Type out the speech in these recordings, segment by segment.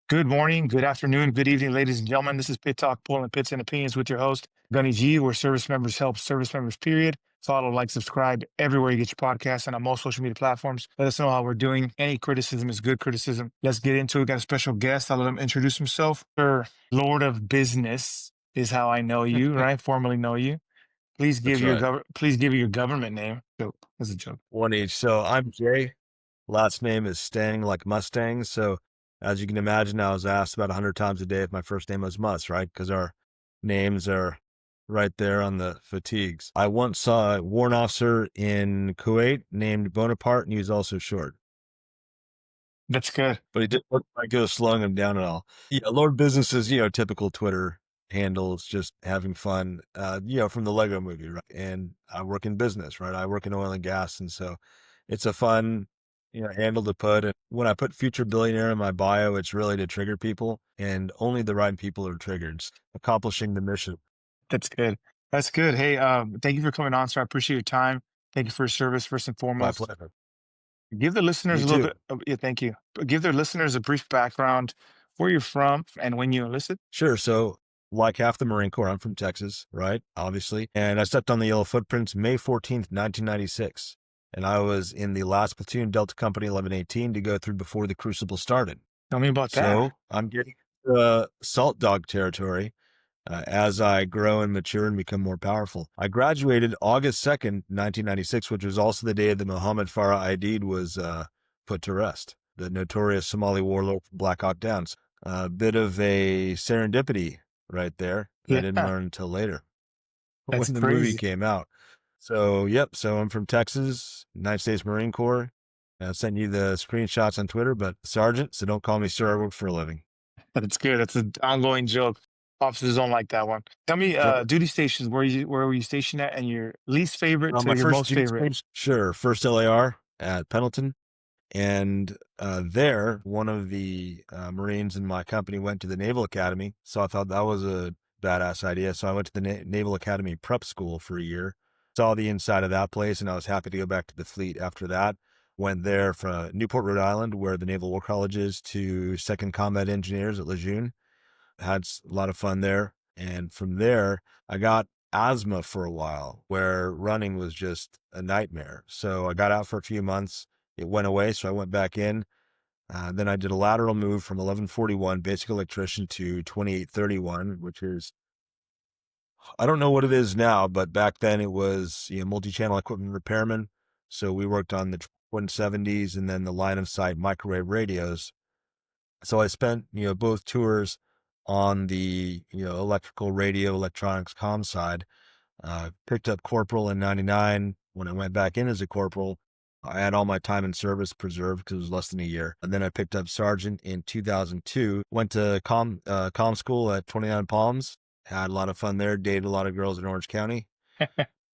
Good morning, good afternoon, good evening, ladies and gentlemen. This is Pit Talk, pulling pits and opinions with your host, Gunny G, where service members help service members, period. Follow, like, subscribe everywhere you get your podcasts and on most social media platforms. Let us know how we're doing. Any criticism is good criticism. Let's get into it. We got a special guest. I'll let him introduce himself. Sir, Lord of Business is how I know you, right? Formally know you. That's right. Please give your government name. Joke. That's a joke. One each. So I'm Jay. Last name is Stang, like Mustang. So as you can imagine, I was asked about 100 times a day if my first name was Must, right? Because our names are right there on the fatigues. I once saw a warrant officer in Kuwait named Bonaparte, and he was also short, That's good. but he didn't look like it was slowing him down at all. Yeah, Lord Business is, typical Twitter handles, just having fun, from the Lego movie, right? And I work in business, right? I work in oil and gas. And so it's a fun, handle to put. And when I put future billionaire in my bio, it's really to trigger people, and only the right people are triggered. It's accomplishing the mission. That's good. That's good. Hey, thank you for coming on, sir. I appreciate your time. Thank you for your service, first and My foremost. pleasure. Give the listeners You a little too. bit yeah, thank you. Give their listeners a brief background, where you're from and when you enlisted. Sure. So, like half the Marine Corps, I'm from Texas, right? Obviously. And I stepped on the yellow footprints May 14th, 1996. And I was in the last platoon, Delta Company 1118, to go through before the crucible started. Tell me about that. So I'm getting salt dog territory as I grow and mature and become more powerful. I graduated August 2nd, 1996, which was also the day that Mohammed Farah Aidid was put to rest, the notorious Somali warlord from Black Hawk Downs. A bit of a serendipity right there that I Yeah, didn't learn until later that's when the movie crazy. came out. So, yep. So I'm from Texas, United States Marine Corps. I sent you the screenshots on Twitter, but Sergeant, so don't call me sir. I work for a living. That's good. That's an ongoing joke. Officers don't like that one. Tell me, Sure. duty stations, where were you stationed at, and your least favorite to My your first most duty favorite? station, sure. First LAR at Pendleton. And there, one of the Marines in my company went to the Naval Academy. So I thought that was a badass idea. So I went to the Naval Academy prep school for a year, saw the inside of that place, and I was happy to go back to the fleet after that. Went there from Newport, Rhode Island, where the Naval War College is, to Second Combat Engineers at Lejeune. Had a lot of fun there. And from there, I got asthma for a while where running was just a nightmare. So I got out for a few months. It went away. So I went back in. Then I did a lateral move from 1141 basic electrician to 2831, which is, I don't know what it is now, but back then it was, multi-channel equipment repairman. So we worked on the 170s and then the line of sight microwave radios. So I spent, both tours on the, electrical radio, electronics comm side. Picked up corporal in 99. When I went back in as a corporal, I had all my time in service preserved because it was less than a year. And then I picked up sergeant in 2002, went to comm school at 29 Palms, had a lot of fun there, dated a lot of girls in Orange County.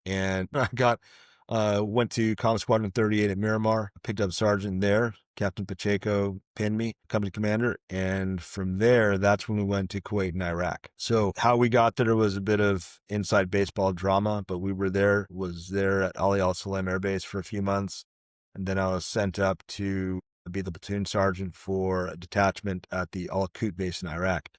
And went to Comm Squadron 38 at Miramar, picked up sergeant there. Captain Pacheco pinned me, company commander. And from there, that's when we went to Kuwait and Iraq. So how we got there was a bit of inside baseball drama, but was there at Ali Al Salem Air Base for a few months. And then I was sent up to be the platoon sergeant for a detachment at the Al Qut base in Iraq.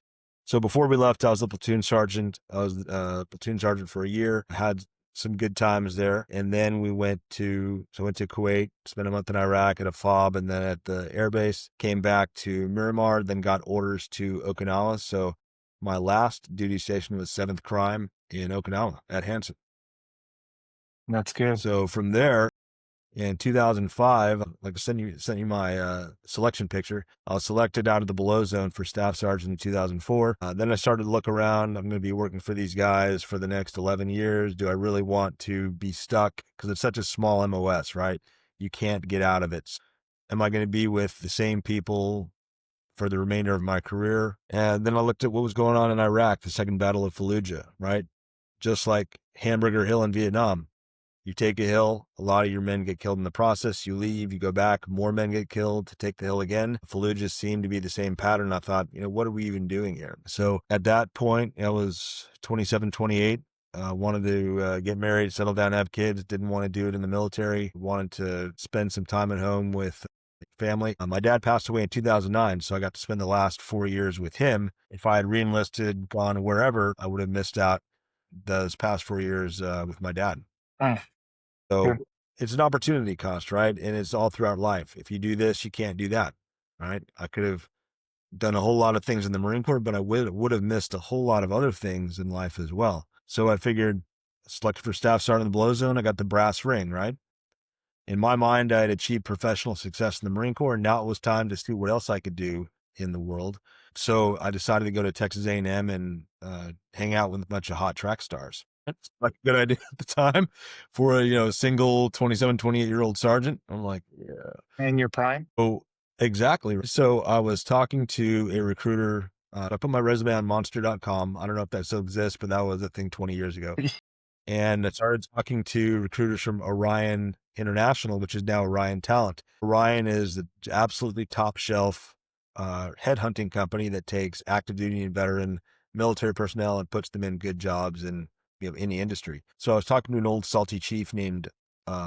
So before we left, I was the platoon sergeant. I was platoon sergeant for a year. I had some good times there. And then went to Kuwait, spent a month in Iraq at a FOB and then at the airbase, came back to Miramar, then got orders to Okinawa. So my last duty station was 7th Crime in Okinawa at Hansen. That's good. So from there, in 2005, like I sent you my selection picture. I was selected out of the below zone for staff sergeant in 2004. Then I started to look around. I'm going to be working for these guys for the next 11 years. Do I really want to be stuck? Because it's such a small MOS, right? You can't get out of it. Am I going to be with the same people for the remainder of my career? And then I looked at what was going on in Iraq, the second battle of Fallujah, right? Just like Hamburger Hill in Vietnam. You take a hill, a lot of your men get killed in the process. You leave, you go back, more men get killed to take the hill again. Fallujah seemed to be the same pattern. I thought, what are we even doing here? So at that point, I was 27, 28. Wanted to get married, settle down, have kids. Didn't want to do it in the military. Wanted to spend some time at home with family. My dad passed away in 2009, so I got to spend the last 4 years with him. If I had reenlisted, gone wherever, I would have missed out those past 4 years with my dad. Mm, So good. it's an opportunity cost, right? And it's all throughout life. If you do this, you can't do that, right? I could have done a whole lot of things in the Marine Corps, but I would have missed a whole lot of other things in life as well. So I figured, selected for staff sergeant in the below zone, I got the brass ring, right? In my mind, I had achieved professional success in the Marine Corps, and now it was time to see what else I could do in the world. So I decided to go to Texas A&M and hang out with a bunch of hot track stars. It's like a good idea at the time for a single 27, 28-year-old sergeant. I'm like, yeah. And your prime? Oh, exactly. So I was talking to a recruiter. I put my resume on monster.com. I don't know if that still exists, but that was a thing 20 years ago. And I started talking to recruiters from Orion International, which is now Orion Talent. Orion is the absolutely top shelf headhunting company that takes active duty and veteran military personnel and puts them in good jobs in any industry. So I was talking to an old salty chief named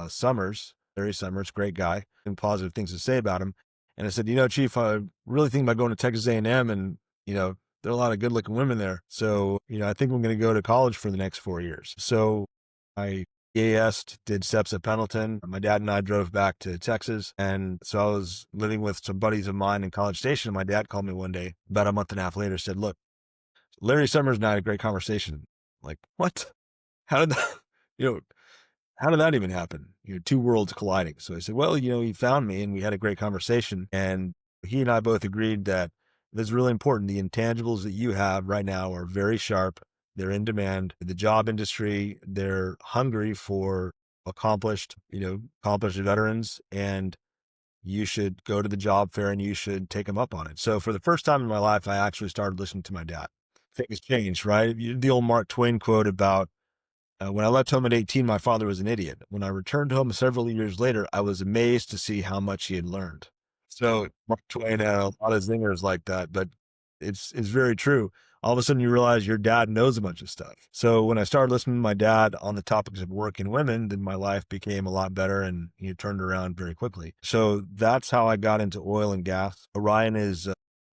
Summers, Larry Summers, great guy, and positive things to say about him. And I said, Chief, I really think about going to Texas A&M, and there are a lot of good looking women there. So, I think I'm going to go to college for the next 4 years. So I EAS'd, did steps at Pendleton. My dad and I drove back to Texas. And so I was living with some buddies of mine in College Station. And my dad called me one day, about a month and a half later, said, look, Larry Summers and I had a great conversation. I'm like, what? How did that, you know, how did that even happen? Two worlds colliding. So I said, well, he found me and we had a great conversation. And he and I both agreed that this is really important. The intangibles that you have right now are very sharp. They're in demand. The job industry, they're hungry for accomplished veterans, and you should go to the job fair and you should take them up on it. So for the first time in my life, I actually started listening to my dad. Things changed, right? The old Mark Twain quote about, when I left home at 18, my father was an idiot. When I returned home several years later, I was amazed to see how much he had learned. So Mark Twain had a lot of zingers like that, but it's very true. All of a sudden you realize your dad knows a bunch of stuff. So when I started listening to my dad on the topics of working women, then my life became a lot better and turned around very quickly. So that's how I got into oil and gas. Orion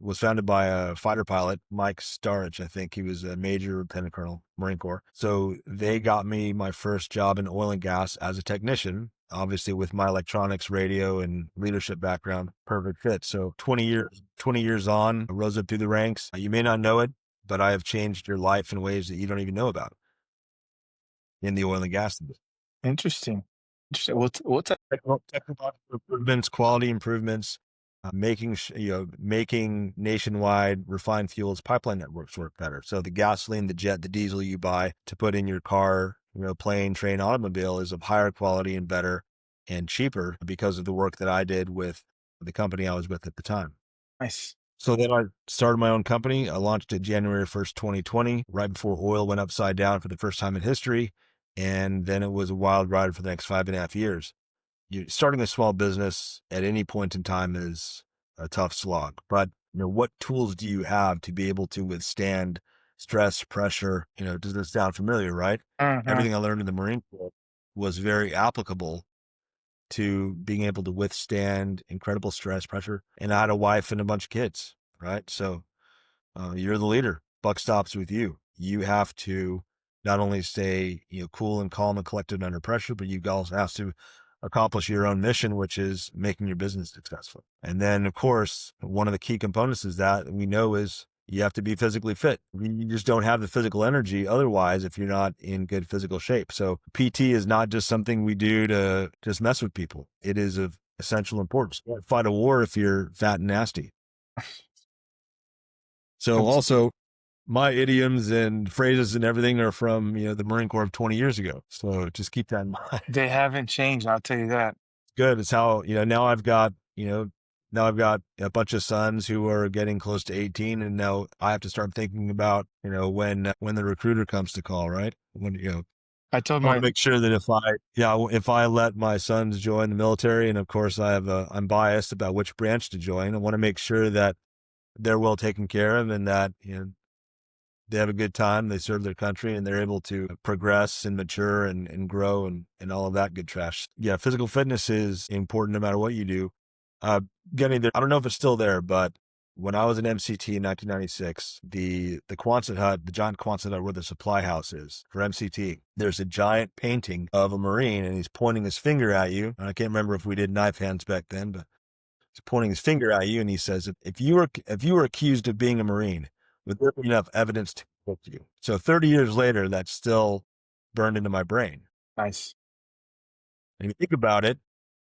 was founded by a fighter pilot, Mike Starrich. I think he was a major lieutenant colonel, Marine Corps. So they got me my first job in oil and gas as a technician, obviously with my electronics, radio, and leadership background, perfect fit. So 20 years on, I rose up through the ranks. You may not know it, but I have changed your life in ways that you don't even know about in the oil and gas industry. Interesting. Interesting. What's that? Technological improvements, quality improvements, making nationwide refined fuels pipeline networks work better. So the gasoline, the jet, the diesel you buy to put in your car, plane, train, automobile is of higher quality and better and cheaper because of the work that I did with the company I was with at the time. Nice. So then I started my own company. I launched it January 1st, 2020, right before oil went upside down for the first time in history. And then it was a wild ride for the next 5.5 years. Starting a small business at any point in time is a tough slog, but what tools do you have to be able to withstand stress, pressure? Does this sound familiar, right? Uh-huh. Everything I learned in the Marine Corps was very applicable to being able to withstand incredible stress, pressure. And I had a wife and a bunch of kids, right? So you're the leader. Buck stops with you. You have to not only stay, cool and calm and collected under pressure, but you also have to accomplish your own mission, which is making your business successful. And then, of course, one of the key components is that we know is you have to be physically fit. You just don't have the physical energy otherwise if you're not in good physical shape. So PT is not just something we do to just mess with people. It is of essential importance. You can't fight a war if you're fat and nasty. So That's- also, my idioms and phrases and everything are from, the Marine Corps of 20 years ago. So just keep that in mind. They haven't changed. I'll tell you that. Good. It's how, now I've got a bunch of sons who are getting close to 18. And now I have to start thinking about, when the recruiter comes to call, right? When, I told I want to my make sure that if I let my sons join the military, and of course I'm biased about which branch to join, I want to make sure that they're well taken care of and that, they have a good time, they serve their country, and they're able to progress and mature and grow and all of that good trash. Yeah, physical fitness is important no matter what you do. Uh, Getting there, I don't know if it's still there, but when I was in MCT in 1996, the Quonset hut, the giant Quonset hut where the supply house is for MCT, there's a giant painting of a Marine and he's pointing his finger at you. And I can't remember if we did knife hands back then, but he's pointing his finger at you and he says, if you were accused of being a Marine, would there be enough evidence to convict you? So 30 years later, that's still burned into my brain. Nice. And if you think about it,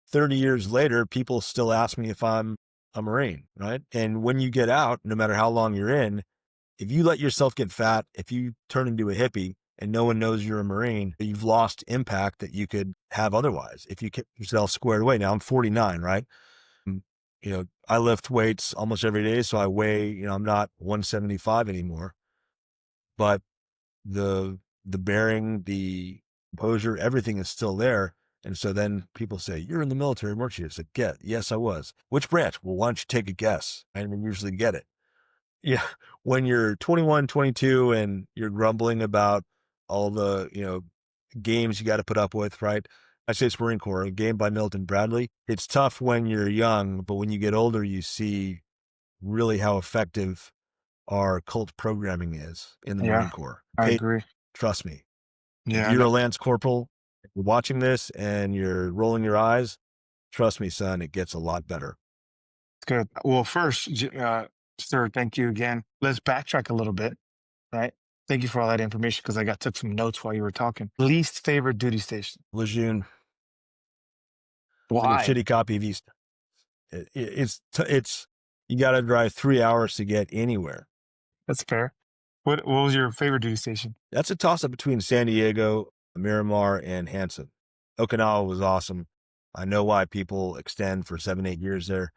30 years later, people still ask me if I'm a Marine, right? And when you get out, no matter how long you're in, if you let yourself get fat, if you turn into a hippie and no one knows you're a Marine, you've lost impact that you could have otherwise if you keep yourself squared away. Now I'm 49, right? Mm, You know, I lift weights almost every day. So I weigh, I'm not 175 anymore, but the bearing, the composure, everything is still there. And so then people say, "You're in the military, weren't you?" It's like, yes, I was. Which branch? Well, why don't you take a guess? And then usually get it. Yeah. When you're 21, 22, and you're grumbling about all the, games you got to put up with, right? I say it's Marine Corps, a game by Milton Bradley. It's tough when you're young, but when you get older, you see really how effective our cult programming is in the Yeah, Marine Corps. I agree. Trust me. If Yeah, you're no, a Lance Corporal, you're watching this and you're rolling your eyes, trust me, son, it gets a lot better. it's good. Well, first, sir, thank you again. Let's backtrack a little bit, right? Thank you for all that information because took some notes while you were talking. Least favorite duty station. Lejeune, like a Why? shitty copy of East. It's you got to drive 3 hours to get anywhere. That's fair. What was your favorite duty station? That's a toss up between San Diego, Miramar, and Hanson. Okinawa was awesome. I know why people extend for 7, 8 years there.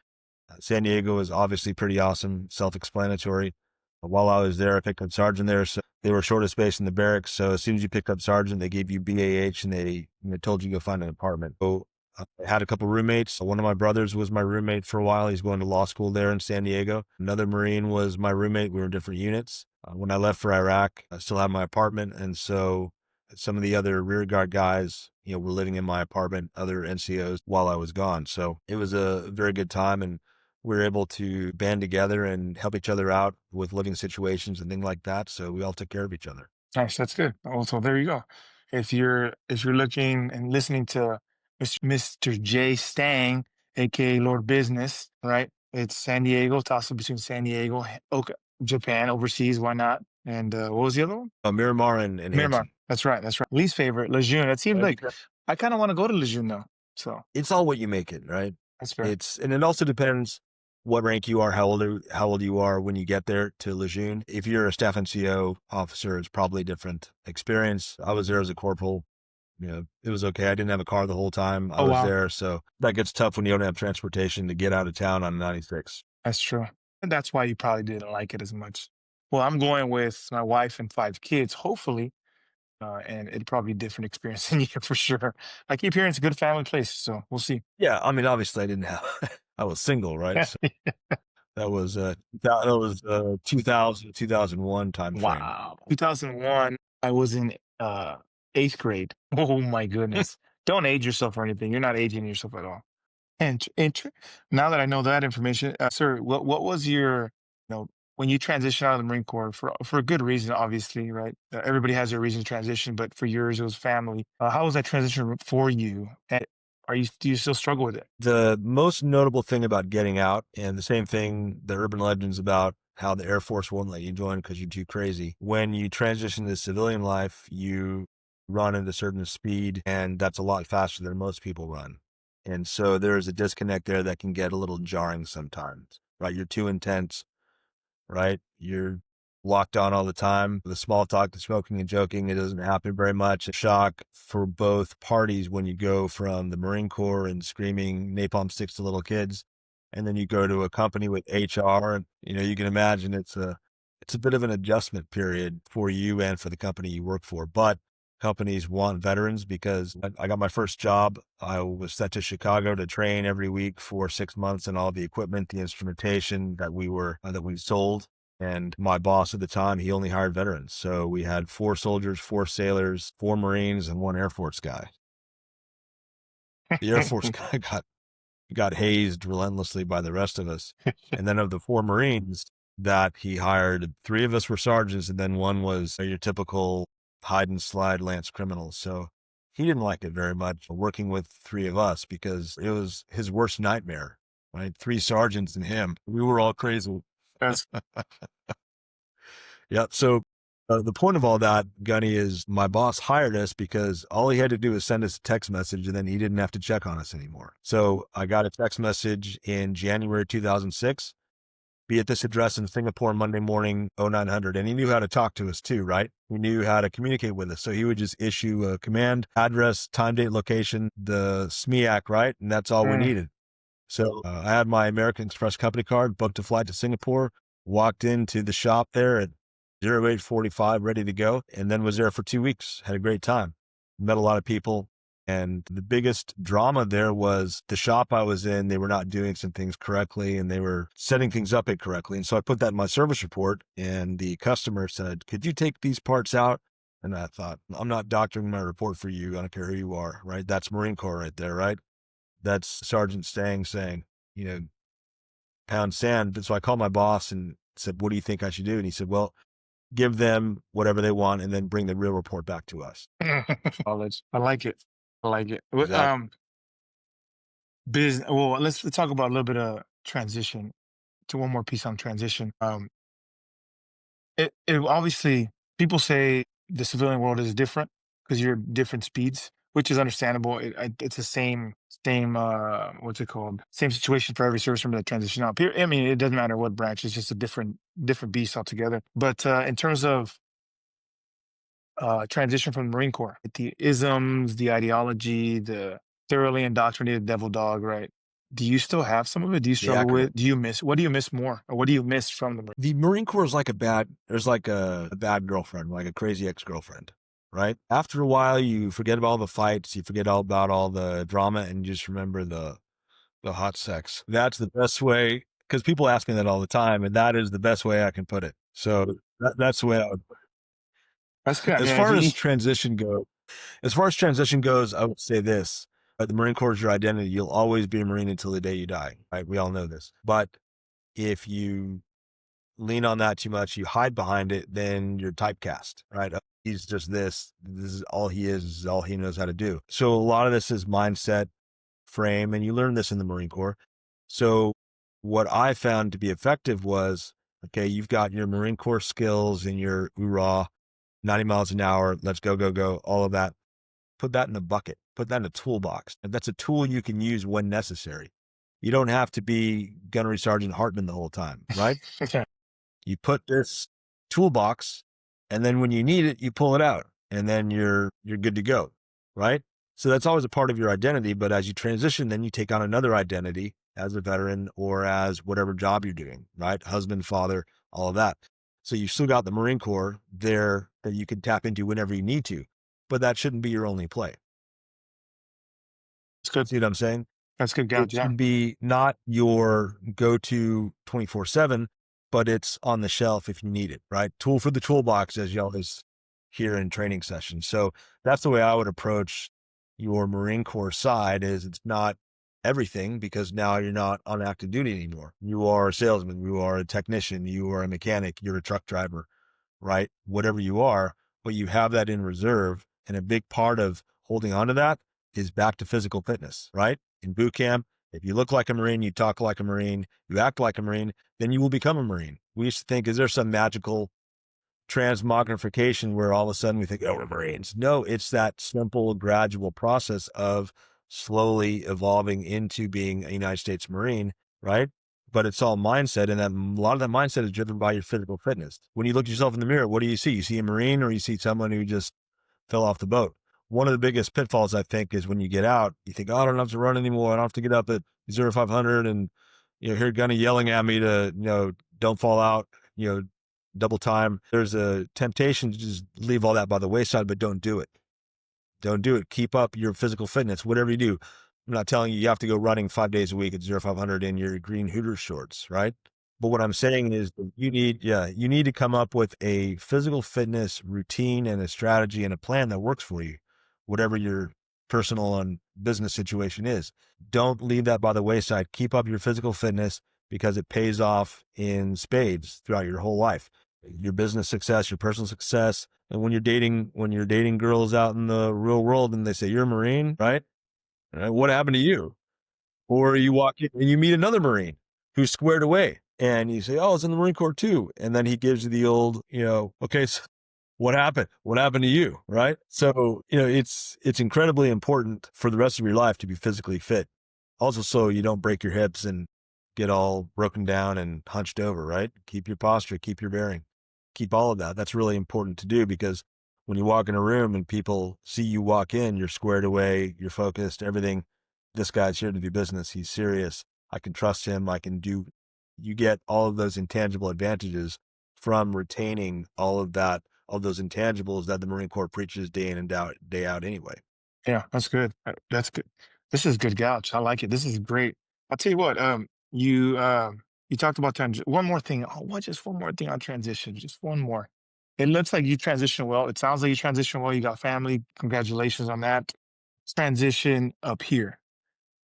San Diego is obviously pretty awesome, self-explanatory. While I was there, I picked up sergeant there, so they were short of space in the barracks. So as soon as you picked up sergeant, they gave you BAH and they told you to go find an apartment. So I had a couple roommates. One of my brothers was my roommate for a while. He's going to law school there in San Diego. Another Marine was my roommate. We were in different units. When I left for Iraq, I still had my apartment, and so some of the other rear guard guys, were living in my apartment, other NCOs while I was gone. So it was a very good time, and we were able to band together and help each other out with living situations and things like that. So we all took care of each other. Nice, that's good. Also, there you go. If you're looking and listening to Mr. Jay Stang, aka Lord Business, right? It's San Diego, toss up between San Diego, Japan, overseas, why not? And what was the other one? Miramar and Miramar. Hanson. That's right. That's right. Least favorite, Lejeune. It seems like I kind of want to go to Lejeune though. So It's all what you make it, right? that's fair. And it also depends what rank you are, how old you are when you get there to Lejeune. If you're a staff NCO officer, it's probably a different experience. I was there as a corporal. It was okay. I didn't have a car the whole time I Oh was wow, there. So that gets tough when you don't have transportation to get out of town on 96. that's true. And that's why you probably didn't like it as much. Well, I'm going with my wife and 5 kids, hopefully. And it'd probably be a different experience than you for sure. I keep hearing it's a good family place, so we'll see. Yeah. I mean, obviously I didn't have, I was single, right? So that was 2000, 2001 time frame. Wow. 2001, I was in eighth grade. Oh my goodness. Don't age yourself or anything. You're not aging yourself at all. And now that I know that information, sir, what was your, when you transitioned out of the Marine Corps for a good reason, obviously, right? Everybody has their reason to transition, but for yours, it was family. How was that transition for you? And do you still struggle with it? The most notable thing about getting out, and the same thing, the urban legends about how the Air Force won't let you join because you're too crazy. When you transition to civilian life, you run at a certain speed, and that's a lot faster than most people run. And so there's a disconnect there that can get a little jarring sometimes, right? You're too intense, right? You're locked on all the time. The small talk, the smoking and joking, it doesn't happen very much. A shock for both parties when you go from the Marine Corps and screaming napalm sticks to little kids, and then you go to a company with HR, and you can imagine it's a bit of an adjustment period for you and for the company you work for. But companies want veterans because I got my first job. I was sent to Chicago to train every week for 6 months and all the equipment, the instrumentation that we sold. And my boss at the time, he only hired veterans. So we had 4 soldiers, 4 sailors, 4 Marines, and 1 Air Force guy. The Air Force guy got hazed relentlessly by the rest of us. And then of the 4 Marines that he hired, 3 of us were sergeants, and then 1 was your typical hide and slide lance criminal. So he didn't like it very much working with 3 of us because it was his worst nightmare, right? 3 sergeants and him. We were all crazy. That's Yeah. So the point of all that, Gunny, is my boss hired us because all he had to do was send us a text message and then he didn't have to check on us anymore. So I got a text message in January 2006, be at this address in Singapore Monday morning, 0900. And he knew how to talk to us too, right? He knew how to communicate with us. So he would just issue a command, address, time, date, location, the SMEAC, right? And that's all we mm, needed. So I had my American Express company card, booked a flight to Singapore, walked into the shop there at 08:45, ready to go, and then was there for 2 weeks. Had a great time. Met a lot of people. And the biggest drama there was the shop I was in, they were not doing some things correctly and they were setting things up incorrectly. And so I put that in my service report and the customer said, "Could you take these parts out?" And I thought, I'm not doctoring my report for you. I don't care who you are, right? That's Marine Corps right there, right? That's Sergeant Stang saying, you know, pound sand. But so I called my boss and said, "What do you think I should do?" And he said, "Well, give them whatever they want and then bring the real report back to us." college. I like it. I like it. Exactly. Business. Well, let's talk about a little bit of transition to one more piece on transition. It obviously people say the civilian world is different because you're different speeds, which is understandable. It's the same what's it called? Same situation for every service member that transition out. I mean, it doesn't matter what branch. It's just a different beast altogether. But in terms of transition from the Marine Corps, the isms, the ideology, the thoroughly indoctrinated devil dog, right? Do you still have some of it? Do you The struggle acronym. with? Do you miss? What do you miss more, or what do you miss from the Marine? The Marine Corps is like there's like a bad girlfriend, like a crazy ex-girlfriend, right? After a while, you forget about all the fights, you forget all about all the drama, and you just remember the hot sex. That's the best way, because people ask me that all the time, and that is the best way I can put it. So that's the way I would. That's good. I As mean, far as transition goes, I would say this. The Marine Corps is your identity. You'll always be a Marine until the day you die, right? We all know this. But if you lean on that too much, you hide behind it, then you're typecast, right? He's just this. This is all he is. This is all he knows how to do. So a lot of this is mindset, frame, and you learn this in the Marine Corps. So what I found to be effective was, okay, you've got your Marine Corps skills and your URA, 90 miles an hour, let's go, go, go, all of that. Put that in a bucket, put that in a toolbox. And that's a tool you can use when necessary. You don't have to be Gunnery Sergeant Hartman the whole time, right? okay. You put this toolbox, and then when you need it, you pull it out, and then you're good to go, right? So that's always a part of your identity. But as you transition, then you take on another identity as a veteran or as whatever job you're doing, right? Husband, father, all of that. So you've still got the Marine Corps there that you can tap into whenever you need to, but that shouldn't be your only play. That's good. See what I'm saying? That's good, It Gouge. Yeah. should be not your go-to 24/7, but it's on the shelf if you need it, right? Tool for the toolbox, as you always hear in training sessions. So that's the way I would approach your Marine Corps side. Is it's not everything, because now you're not on active duty anymore. You are a salesman, you are a technician, you are a mechanic, you're a truck driver, right? Whatever you are, but you have that in reserve. And a big part of holding on to that is back to physical fitness, right? In boot camp, if you look like a Marine, you talk like a Marine, you act like a Marine, then you will become a Marine. We used to think, is there some magical transmogrification where all of a sudden we think, oh, we're Marines? No, it's that simple, gradual process of slowly evolving into being a United States Marine, right? But it's all mindset, and that a lot of that mindset is driven by your physical fitness. When you look at yourself in the mirror, what do you see? You see a Marine, or you see someone who just fell off the boat? One of the biggest pitfalls, I think, is when you get out, you think, oh, I don't have to run anymore. I don't have to get up at 0500 and, hear Gunny yelling at me to, don't fall out, double time. There's a temptation to just leave all that by the wayside, but don't do it. Don't do it. Keep up your physical fitness, whatever you do. I'm not telling you you have to go running 5 days a week at 0500 in your green Hooters shorts, right? But what I'm saying is that you need to come up with a physical fitness routine and a strategy and a plan that works for you, whatever your personal and business situation is. Don't leave that by the wayside. Keep up your physical fitness because it pays off in spades throughout your whole life. Your business success, your personal success. And when you're dating girls out in the real world and they say, you're a Marine, right? What happened to you? Or you walk in and you meet another Marine who's squared away and you say, oh, it's in the Marine Corps too. And then he gives you the old, okay, so what happened? What happened to you? Right. So, it's incredibly important for the rest of your life to be physically fit. Also, so you don't break your hips and get all broken down and hunched over, right? Keep your posture, keep your bearing, keep all of that. That's really important to do because when you walk in a room and people see you walk in, you're squared away, you're focused, everything. This guy's here to do business. He's serious. I can trust him. You get all of those intangible advantages from retaining all of those intangibles that the Marine Corps preaches day in and day out anyway. Yeah, that's good. That's good. This is good gouch. I like it. This is great. I'll tell you what, you talked about one more thing. Oh, what just one more thing on transition. Just one more. It looks like you transition well. It sounds like you transition well. You got family. Congratulations on that. Transition up here,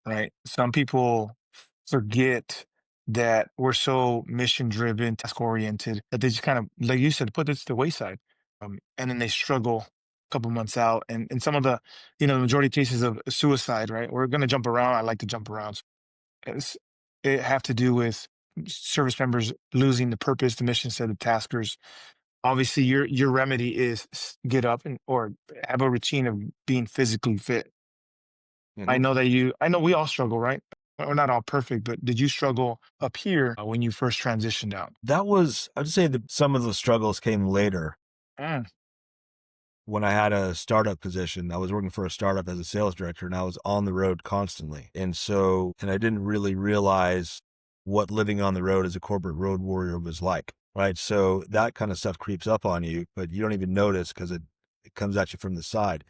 right? Some people forget that we're so mission driven, task oriented, that they just kind of, like you said, put this to the wayside. And then they struggle a couple months out. And some of the majority of cases of suicide, right? We're going to jump around. I like to jump around. So it have to do with service members losing the purpose, the mission set of taskers. Obviously, your remedy is get up or have a routine of being physically fit. Mm-hmm. I know we all struggle, right? We're not all perfect, but did you struggle up here when you first transitioned out? I'd say that some of the struggles came later. Mm, When I had a startup position, I was working for a startup as a sales director and I was on the road constantly. And I didn't really realize what living on the road as a corporate road warrior was like. Right. So that kind of stuff creeps up on you, but you don't even notice because it comes at you from the side.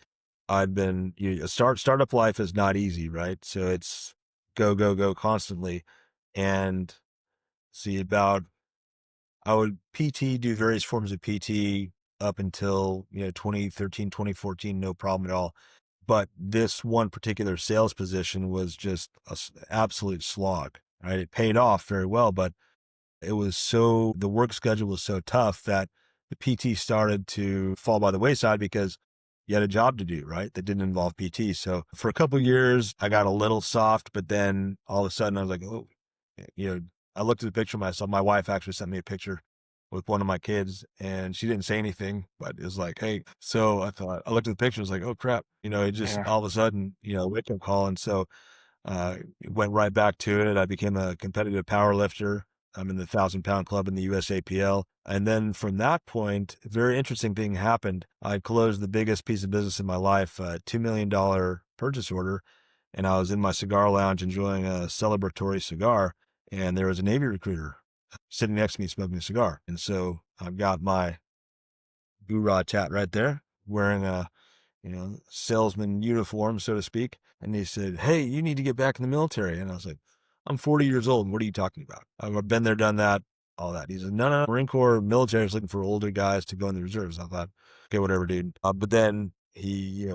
Startup life is not easy, right? So it's go, go, go constantly. And see about I would do various forms of PT up until, 2013, 2014, no problem at all. But this one particular sales position was just an absolute slog, right? It paid off very well, but the work schedule was so tough that the PT started to fall by the wayside because you had a job to do, right? That didn't involve PT. So for a couple of years, I got a little soft, but then all of a sudden I was like, oh, I looked at the picture of myself. My wife actually sent me a picture with one of my kids and she didn't say anything, but it was like, hey, so I looked at the picture, I was like, oh crap, it just yeah. all of a sudden, wake up call. And so went right back to it. I became a competitive power lifter. I'm in the 1,000-pound club in the USAPL. And then from that point, a very interesting thing happened. I closed the biggest piece of business in my life, a $2 million purchase order. And I was in my cigar lounge enjoying a celebratory cigar. And there was a Navy recruiter sitting next to me smoking a cigar. And so I've got my Guru tat right there, wearing a salesman uniform, so to speak. And he said, hey, you need to get back in the military. And I was like, I'm 40 years old. What are you talking about? I've been there, done that, all that. He said, no. Marine Corps military is looking for older guys to go in the reserves. I thought, okay, whatever, dude. But then he,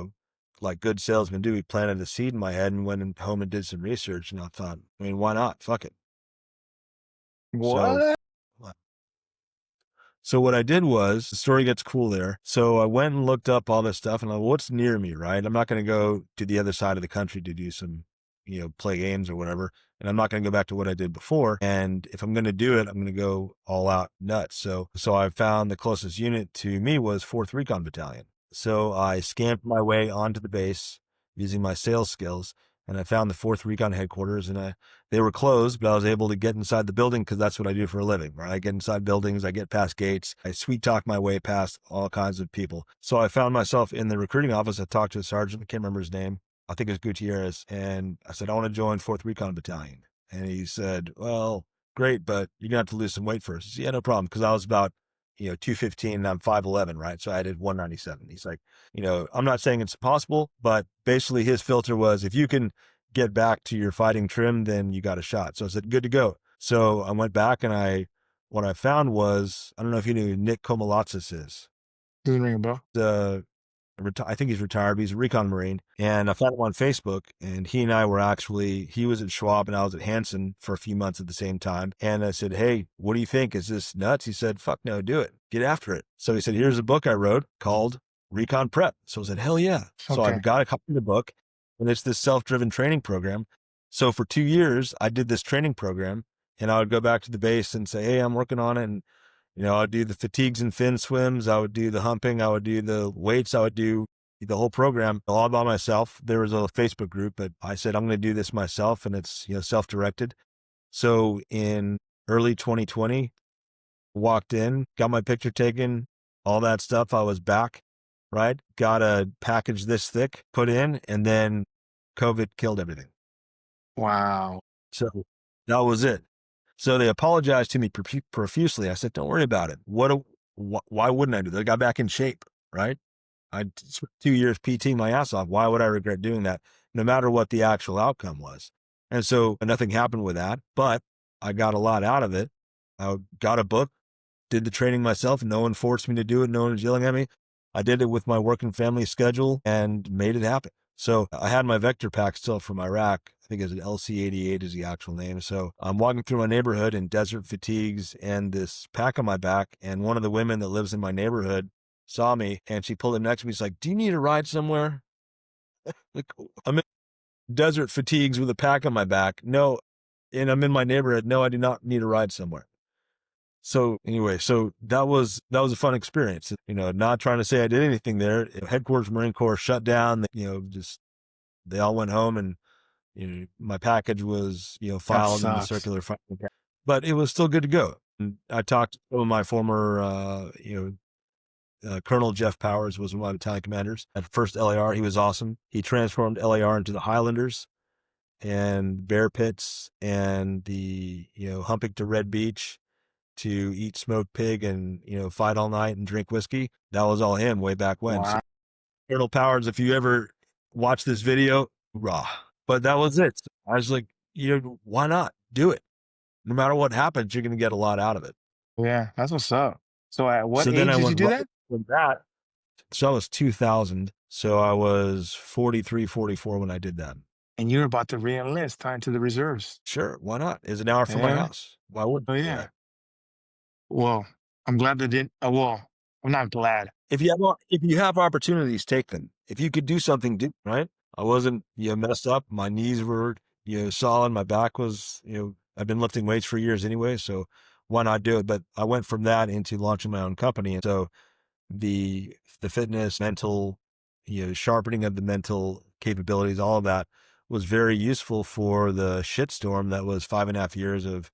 like good salesmen do, he planted a seed in my head and went home and did some research. And I thought, why not? Fuck it. So What? So what I did was, the story gets cool there. So I went and looked up all this stuff and what's near me, right? I'm not going to go to the other side of the country to do some, play games or whatever. And I'm not going to go back to what I did before. And if I'm going to do it, I'm going to go all out nuts. So I found the closest unit to me was 4th Recon Battalion. So I scamped my way onto the base using my sales skills. And I found the 4th Recon headquarters and they were closed, but I was able to get inside the building because that's what I do for a living, right? I get inside buildings, I get past gates, I sweet talk my way past all kinds of people. So I found myself in the recruiting office. I talked to a sergeant, I can't remember his name. I think it was Gutierrez. And I said, I want to join 4th Recon Battalion. And he said, well, great, but you're going to have to lose some weight first. I said, yeah, no problem. Because I was about 215 and I'm 5'11", right? So I did 197. He's like, I'm not saying it's possible, but basically his filter was, if you can get back to your fighting trim, then you got a shot. So I said, good to go. So I went back and what I found was, I don't know if you knew who Nick Komalatsis is. Doesn't ring a bell. I think he's retired, but he's a recon Marine. And I found him on Facebook, and he and I were actually, he was at Schwab and I was at Hanson for a few months at the same time. And I said, hey, what do you think? Is this nuts? He said, fuck no, do it. Get after it. So he said, here's a book I wrote called Recon Prep. So I said, hell yeah. So I Okay. got a copy of the book, and it's this self-driven training program. So for 2 years, I did this training program, and I would go back to the base and say, hey, I'm working on it. And I'd do the fatigues and fin swims. I would do the humping. I would do the weights. I would do the whole program all by myself. There was a Facebook group, but I said, I'm going to do this myself, and it's, self-directed. So in early 2020, walked in, got my picture taken, all that stuff. I was back, right? Got a package this thick put in, and then COVID killed everything. Wow. So that was it. So they apologized to me profusely. I said, don't worry about it. Why wouldn't I do that? I got back in shape, right? I spent 2 years PTing my ass off. Why would I regret doing that? No matter what the actual outcome was. And so nothing happened with that, but I got a lot out of it. I got a book, did the training myself. No one forced me to do it. No one was yelling at me. I did it with my work and family schedule and made it happen. So I had my Vector pack still from Iraq. I think it's an LC88 is the actual name. So I'm walking through my neighborhood in desert fatigues and this pack on my back. And one of the women that lives in my neighborhood saw me, and she pulled him next to me. She's like, do you need a ride somewhere? Like, I'm in desert fatigues with a pack on my back. No. And I'm in my neighborhood. No, I do not need a ride somewhere. So anyway, so that was a fun experience. Not trying to say I did anything there. Headquarters Marine Corps shut down. Just they all went home, and my package was That filed in the sucks. circular file. But it was still good to go. And I talked to some of my former Colonel Jeff Powers was one of my battalion commanders at first LAR. He was awesome. He transformed LAR into the Highlanders and bear pits and the humping to Red Beach to eat smoked pig and fight all night and drink whiskey. That was all him way back when. So, Wow. Colonel Powers, if you ever watch this video, raw. But that was it. I was like, why not do it? No matter what happens, you're going to get a lot out of it. Yeah, that's what's up. So at what So then age I did you went do right that? from that. So I was 2000. So I was 43, 44 when I did that. And you were about to re-enlist, tied to the reserves. Sure. Why not? It's an hour from my Yeah. house. Why wouldn't Oh I do yeah. that? Well, I'm glad they didn't. Well, I'm not glad. If you have opportunities, take them. If you could do something, do right. I wasn't, messed up. My knees were, solid. My back was, I've been lifting weights for years anyway. So why not do it? But I went from that into launching my own company. And so the fitness, mental, sharpening of the mental capabilities, all of that was very useful for the shitstorm that was 5.5 years of,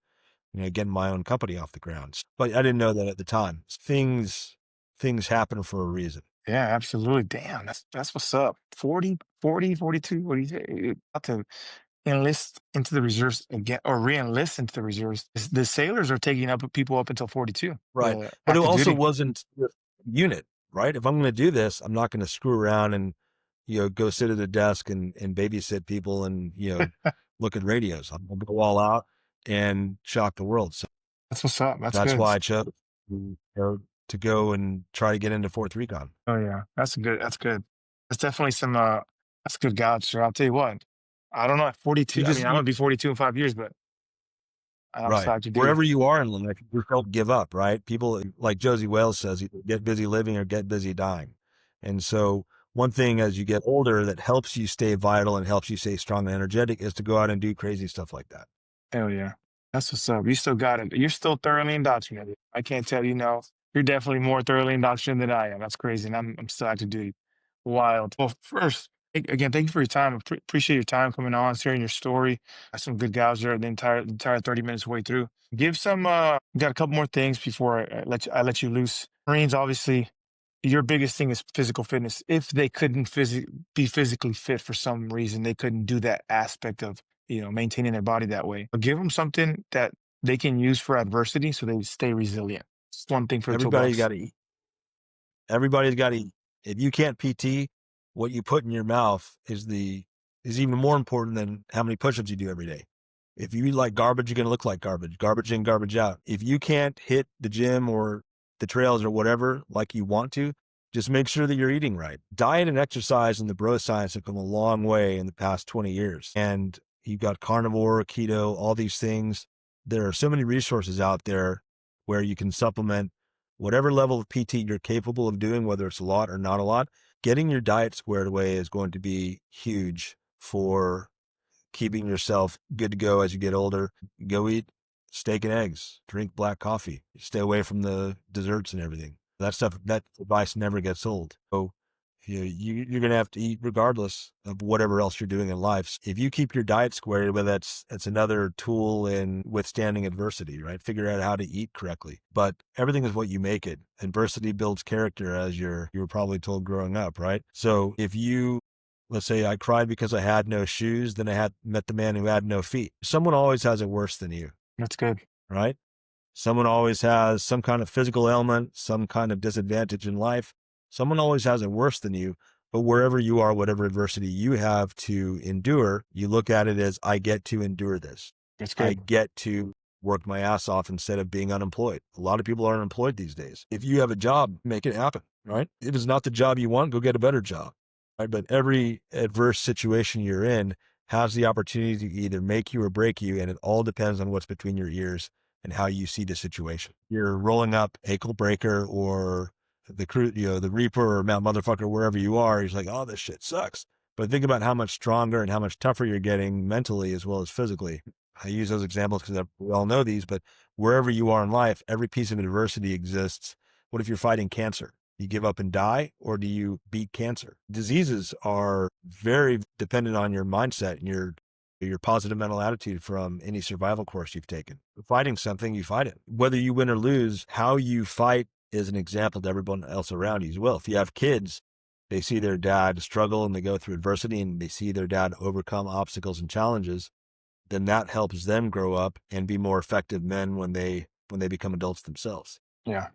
getting my own company off the ground. But I didn't know that at the time. Things happen for a reason. Yeah, absolutely. Damn, that's what's up. 40, 40, 42. What do you say? You're about to enlist into the reserves again, or re-enlist into the reserves. The sailors are taking up people up until 42, Right. the But it active also duty. wasn't just unit, right? If I'm going to do this, I'm not going to screw around and, go sit at a desk and babysit people and, look at radios. I'm going to go all out and shock the world. So That's what's up. That's that's good. why I chose to go and try to get into Fourth Recon. Oh yeah, that's good. That's good. That's definitely some. That's good gouge. So I'll tell you what. I don't know at You 42. I mean, just, I'm gonna be 42 in 5 years, but I'm right. excited to do. Wherever you are in life, you don't give up, right? People like Josie Wales says, either get busy living or get busy dying. And so one thing as you get older that helps you stay vital and helps you stay strong and energetic is to go out and do crazy stuff like that. Hell yeah. That's what's up. You still got it. You're still thoroughly indoctrinated. I can't tell you no. You're definitely more thoroughly indoctrinated than I am. That's crazy. And I'm still active duty. Wild. Well, first, again, thank you for your time. Appreciate your time coming on, sharing your story. Got some good gals there the entire 30 minutes way through. Give some got a couple more things before I let you loose. Marines, obviously, your biggest thing is physical fitness. If they couldn't be physically fit for some reason, they couldn't do that aspect of maintaining their body that way. But give them something that they can use for adversity, so they stay resilient. It's one thing for the Everybody's toolbox. got to eat. Everybody's got to eat. If you can't PT, what you put in your mouth is even more important than how many push-ups you do every day. If you eat like garbage, you're going to look like garbage. Garbage in, garbage out. If you can't hit the gym or the trails or whatever like you want to, Just make sure that you're eating right. Diet and exercise and the bro science have come a long way in the past 20 years. And you've got carnivore, keto, all these things. There are so many resources out there where you can supplement whatever level of PT you're capable of doing, whether it's a lot or not a lot. Getting your diet squared away is going to be huge for keeping yourself good to go as you get older. Go eat steak and eggs, drink black coffee, stay away from the desserts and everything. That stuff, that advice never gets old. So you're going to have to eat regardless of whatever else you're doing in life. If you keep your diet squared, well, that's another tool in withstanding adversity, right? Figure out how to eat correctly. But everything is what you make it. Adversity builds character, as you were probably told growing up, right? So if you, let's say I cried because I had no shoes, then I met the man who had no feet. Someone always has it worse than you. That's good. Right? Someone always has some kind of physical ailment, some kind of disadvantage in life. Someone always has it worse than you. But wherever you are, whatever adversity you have to endure, you look at it as, I get to endure this. That's I good. get to work my ass off instead of being unemployed. A lot of people are unemployed these days. If you have a job, make it happen, right? If it's not the job you want, go get a better job, right? But every adverse situation you're in has the opportunity to either make you or break you, and it all depends on what's between your ears and how you see the situation. You're rolling up Ankle Breaker or the crew, the Reaper or Mount Motherfucker, wherever you are, he's like, oh, this shit sucks. But think about how much stronger and how much tougher you're getting mentally as well as physically. I use those examples because we all know these, but wherever you are in life, every piece of adversity exists. What if you're fighting cancer? Do you give up and die, or do you beat cancer? Diseases are very dependent on your mindset and your positive mental attitude from any survival course you've taken. Fighting something, you fight it. Whether you win or lose, how you fight is an example to everyone else around you as well. If you have kids, they see their dad struggle and they go through adversity and they see their dad overcome obstacles and challenges, then that helps them grow up and be more effective men when they become adults themselves. Yeah,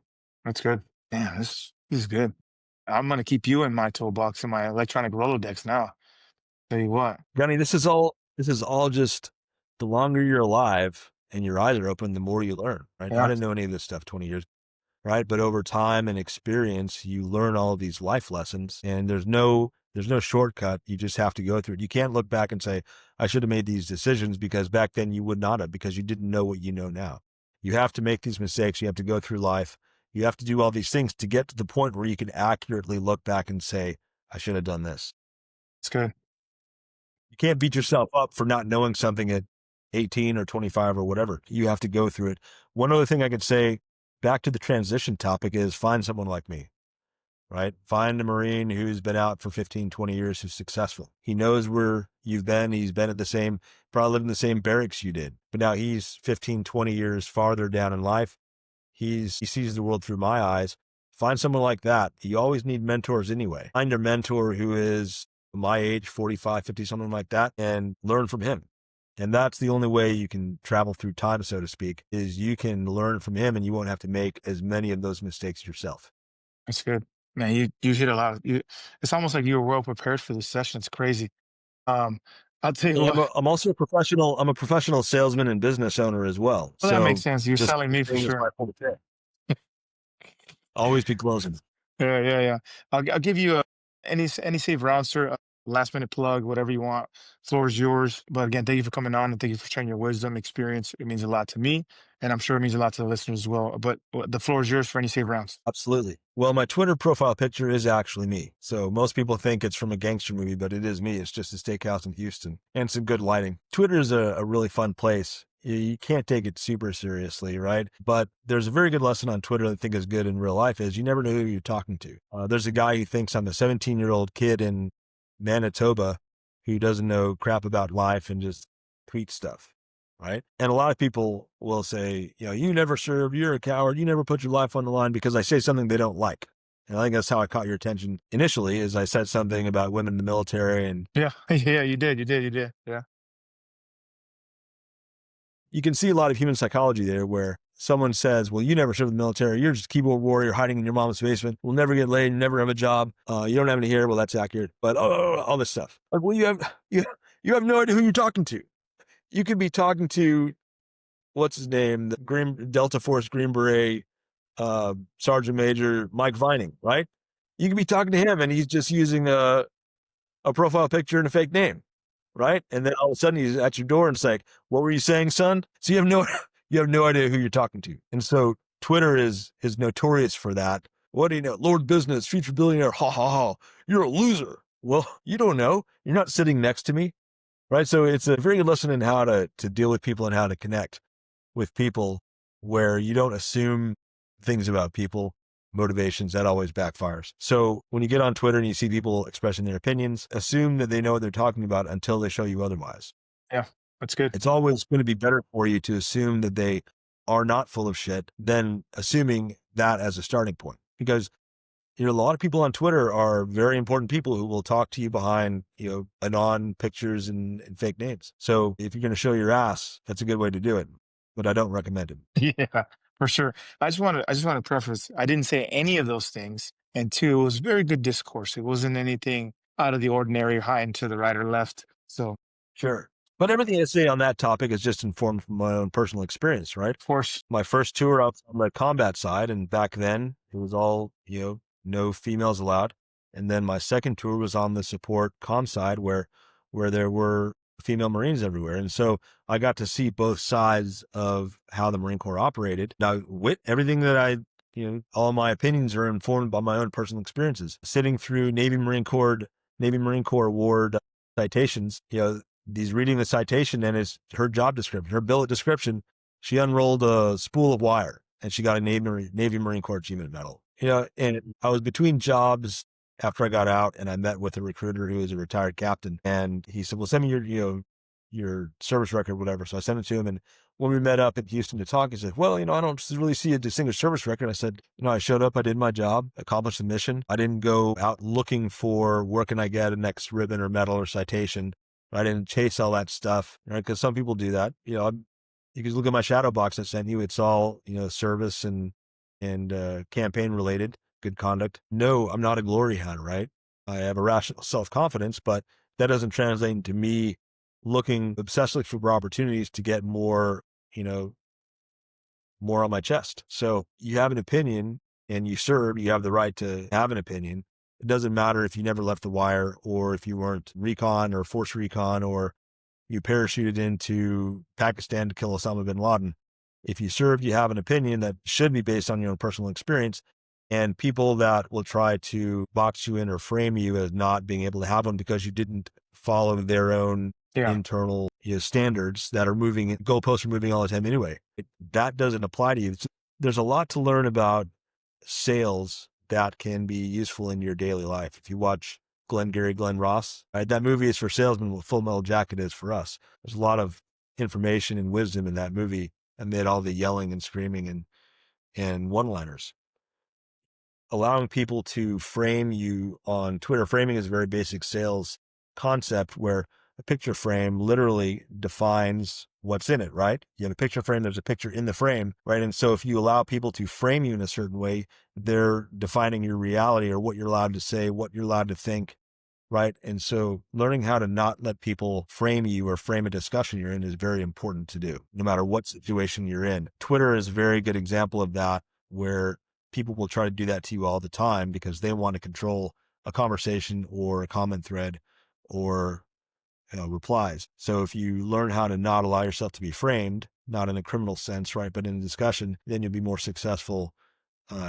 that's good. Damn, this is good. I'm gonna keep you in my toolbox in my electronic Rolodex now. Tell you what. Gunny, this is all just the longer you're alive and your eyes are open, the more you learn, right? I Yeah, didn't know any of this stuff 20 years, right? But over time and experience, you learn all of these life lessons, and there's no shortcut. You just have to go through it. You can't look back and say, I should have made these decisions, because back then you would not have, because you didn't know what you know now. You have to make these mistakes. You have to go through life. You have to do all these things to get to the point where you can accurately look back and say, I should have done this. it's good. You can't beat yourself up for not knowing something at 18 or 25 or whatever. You have to go through it. One other thing I could say, back to the transition topic, is find someone like me, right? Find a Marine who's been out for 15, 20 years, who's successful. He knows where you've been. He's been at probably lived in the same barracks you did, but now he's 15, 20 years farther down in life. He sees the world through my eyes. Find someone like that. You always need mentors anyway. Find a mentor who is my age, 45, 50, something like that, and learn from him. And that's the only way you can travel through time, so to speak, is you can learn from him and you won't have to make as many of those mistakes yourself. That's good. Man, you hit a lot. It's almost like you were well prepared for this session. It's crazy. Um, I'll tell you Yeah, what. I'm also a professional. I'm a professional salesman and business owner as well. Well, that makes So sense. You're just selling me for is my sure. forte. Always be closing. Yeah, yeah, yeah. I'll give you any safe round, sir. Last minute plug, whatever you want. Floor is yours. But again, thank you for coming on and thank you for sharing your wisdom, experience. It means a lot to me, and I'm sure it means a lot to the listeners as well. But the floor is yours for any safe rounds. Absolutely. Well, my Twitter profile picture is actually me. So most people think it's from a gangster movie, but it is me. It's just a steakhouse in Houston and some good lighting. Twitter is a really fun place. You can't take it super seriously, right? But there's a very good lesson on Twitter that I think is good in real life, is you never know who you're talking to. There's a guy who thinks I'm a 17-year-old kid in Manitoba who doesn't know crap about life and just tweets stuff. Right. And a lot of people will say, you never served, you're a coward, you never put your life on the line, because I say something they don't like. And I think that's how I caught your attention initially, is I said something about women in the military. And Yeah, yeah, you did, you did, you did. Yeah, you can see a lot of human psychology there, where someone says, well, you never served in the military, you're just a keyboard warrior hiding in your mom's basement, will never get laid, never have a job, you don't have any hair. Well, that's accurate. But all this stuff. Like, well, you have no idea who you're talking to. You could be talking to, what's his name, the Delta Force Green Beret Sergeant Major Mike Vining, right? You could be talking to him and he's just using a profile picture and a fake name, right? And then all of a sudden he's at your door and it's like, "What were you saying, son?" So you have no you have no idea who you're talking to. And so Twitter is notorious for that. What do you know? Lord Business, future billionaire, ha ha ha. You're a loser. Well, you don't know. You're not sitting next to me, right? So it's a very good lesson in how to deal with people and how to connect with people where you don't assume things about people, motivations. That always backfires. So when you get on Twitter and you see people expressing their opinions, assume that they know what they're talking about until they show you otherwise. Yeah, that's good. It's always going to be better for you to assume that they are not full of shit than assuming that as a starting point. Because, a lot of people on Twitter are very important people who will talk to you behind, anon pictures and fake names. So if you're going to show your ass, that's a good way to do it, but I don't recommend it. Yeah, for sure. I just want to preface, I didn't say any of those things. And two, it was very good discourse. It wasn't anything out of the ordinary, high and to the right or left. So, of Sure. But everything I say on that topic is just informed from my own personal experience, right? course, My first tour, I was on the combat side, and back then it was all, no females allowed. And then my second tour was on the support comm side where there were female Marines everywhere. And so I got to see both sides of how the Marine Corps operated. Now, with everything that all my opinions are informed by my own personal experiences. Sitting through Navy Marine Corps Award citations, these reading the citation and it's her job description, her billet description. She unrolled a spool of wire and she got a Navy Marine Corps Achievement Medal. And I was between jobs after I got out and I met with a recruiter who was a retired captain. And he said, "Well, send me your service record, whatever." So I sent it to him. And when we met up in Houston to talk, he said, "Well, I don't really see a distinguished service record." I said, "I showed up, I did my job, accomplished the mission. I didn't go out looking for where can I get a next ribbon or medal or citation. I didn't chase all that stuff, right? Because some people do that. You can look at my shadow box I sent you. It's all, service and campaign related, good conduct. No, I'm not a glory hunter, right? I have a rational self-confidence, but that doesn't translate into me looking obsessively for opportunities to get more, more on my chest. So you have an opinion and you serve, you have the right to have an opinion. It doesn't matter if you never left the wire or if you weren't recon or force recon or you parachuted into Pakistan to kill Osama bin Laden. If you serve, you have an opinion that should be based on your own personal experience. And people that will try to box you in or frame you as not being able to have them because you didn't follow their own yeah, internal standards that are moving, goalposts are moving all the time anyway. That doesn't apply to you. There's a lot to learn about sales that can be useful in your daily life. If you watch Glenn Ross, right? That movie is for salesmen what Full Metal Jacket is for us. There's a lot of information and wisdom in that movie amid all the yelling and screaming and one-liners. Allowing people to frame you on Twitter. Framing is a very basic sales concept where a picture frame literally defines what's in it, right? You have a picture frame, there's a picture in the frame, right? And so if you allow people to frame you in a certain way, they're defining your reality or what you're allowed to say, what you're allowed to think, right? And so learning how to not let people frame you or frame a discussion you're in is very important to do, no matter what situation you're in. Twitter is a very good example of that, where people will try to do that to you all the time because they want to control a conversation or a comment thread or replies. So if you learn how to not allow yourself to be framed, not in a criminal sense, right, but in a discussion, then you'll be more successful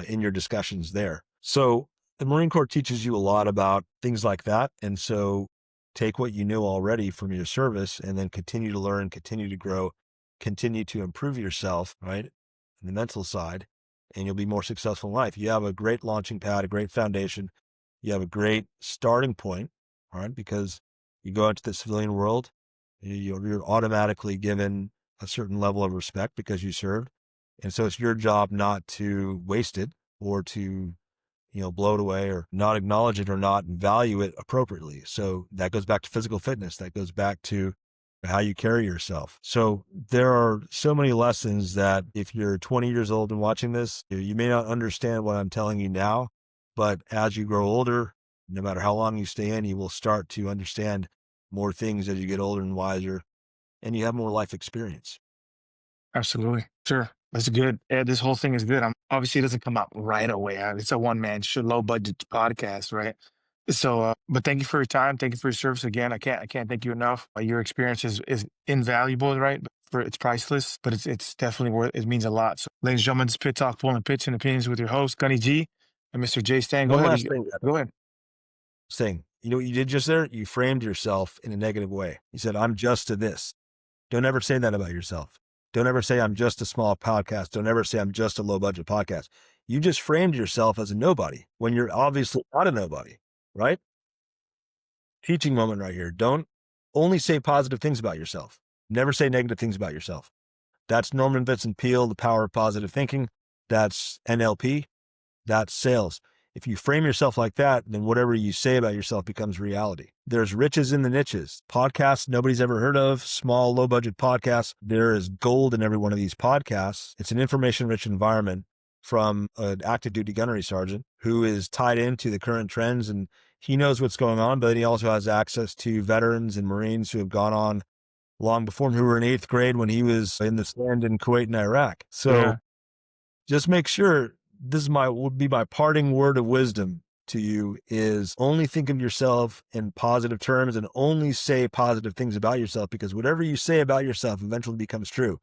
in your discussions there. So the Marine Corps teaches you a lot about things like that. And so take what you know already from your service and then continue to learn, continue to grow, continue to improve yourself, right? On the mental side, and you'll be more successful in life. You have a great launching pad, a great foundation. You have a great starting point, all right? Because you go into the civilian world, you're automatically given a certain level of respect because you served. And so it's your job not to waste it or to, blow it away or not acknowledge it or not value it appropriately. So that goes back to physical fitness. That goes back to how you carry yourself. So there are so many lessons that if you're 20 years old and watching this, you may not understand what I'm telling you now, but as you grow older, no matter how long you stay in, you will start to understand more things as you get older and wiser and you have more life experience. absolutely. Sure. That's good. Yeah, this whole thing is good. Obviously it doesn't come out right away. It's a one man low budget podcast, right? So, but thank you for your time. Thank you for your service again. I can't thank you enough. Your experience is invaluable, right? For it's priceless, but it's definitely worth. It means a lot. So, ladies and gentlemen, this Pit Talk, Pulling Pitch and Opinions with your host Gunny G and Mr. Jay Stang. Go One ahead. last thing, Go ahead. saying, you know what you did just there? You framed yourself in a negative way. You said, I'm just to this. Don't ever say that about yourself. Don't ever say I'm just a small podcast. Don't ever say I'm just a low budget podcast. You just framed yourself as a nobody when you're obviously not a nobody, right? Teaching moment right here. Don't only say positive things about yourself. Never say negative things about yourself. That's Norman Vincent Peale, The Power of Positive Thinking. That's NLP. That's sales. If you frame yourself like that, then whatever you say about yourself becomes reality. There's riches in the niches. Podcasts nobody's ever heard of, small, low budget podcasts. There is gold in every one of these podcasts. It's an information rich environment from an active duty gunnery sergeant who is tied into the current trends, and he knows what's going on, but he also has access to veterans and Marines who have gone on long before him, who were in 8th grade when he was in the stand in Kuwait and Iraq. So Yeah, just make sure this would be my parting word of wisdom to you is only think of yourself in positive terms and only say positive things about yourself, because whatever you say about yourself eventually becomes true.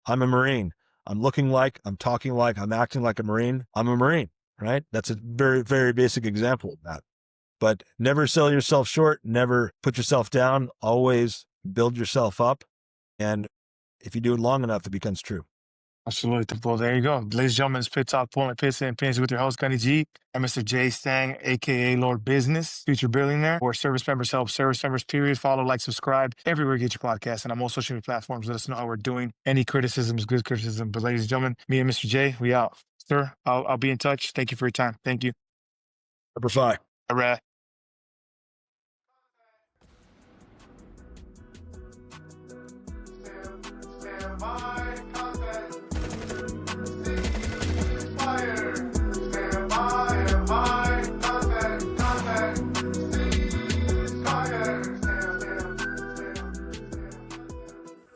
I'm a Marine. I'm looking like, I'm talking like, I'm acting like a Marine. I'm a Marine, right? That's a very, very basic example of that. But never sell yourself short. Never put yourself down. Always build yourself up. And if you do it long enough, it becomes true. absolutely. Well, there you go. Ladies and gentlemen, it's Pit Talk, Pulling Pits and Opinions with your host Gunny G and Mr. Jay Stang, aka Lord Business, future billionaire, where service members help service members. Period. Follow, like, subscribe everywhere you get your podcast, and on most social media platforms. Let us know how we're doing. Any criticism is good criticism. But ladies and gentlemen, me and Mr. J, we out. Sir, I'll be in touch. Thank you for your time. Thank you. Number 5. All right. Stand by, contact. Ceasefire. Stand by, contact. Ceasefire.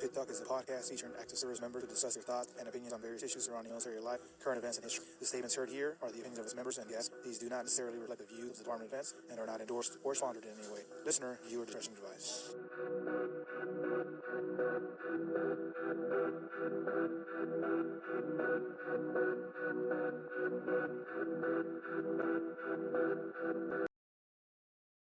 Pit Talk is a podcast featuring active service members who discuss their thoughts and opinions on various issues surrounding military life, current events, and history. The statements heard here are the opinions of its members and guests. These do not necessarily reflect the views of the Department of Defense and are not endorsed or sponsored in any way. Listener, viewer discretion advised.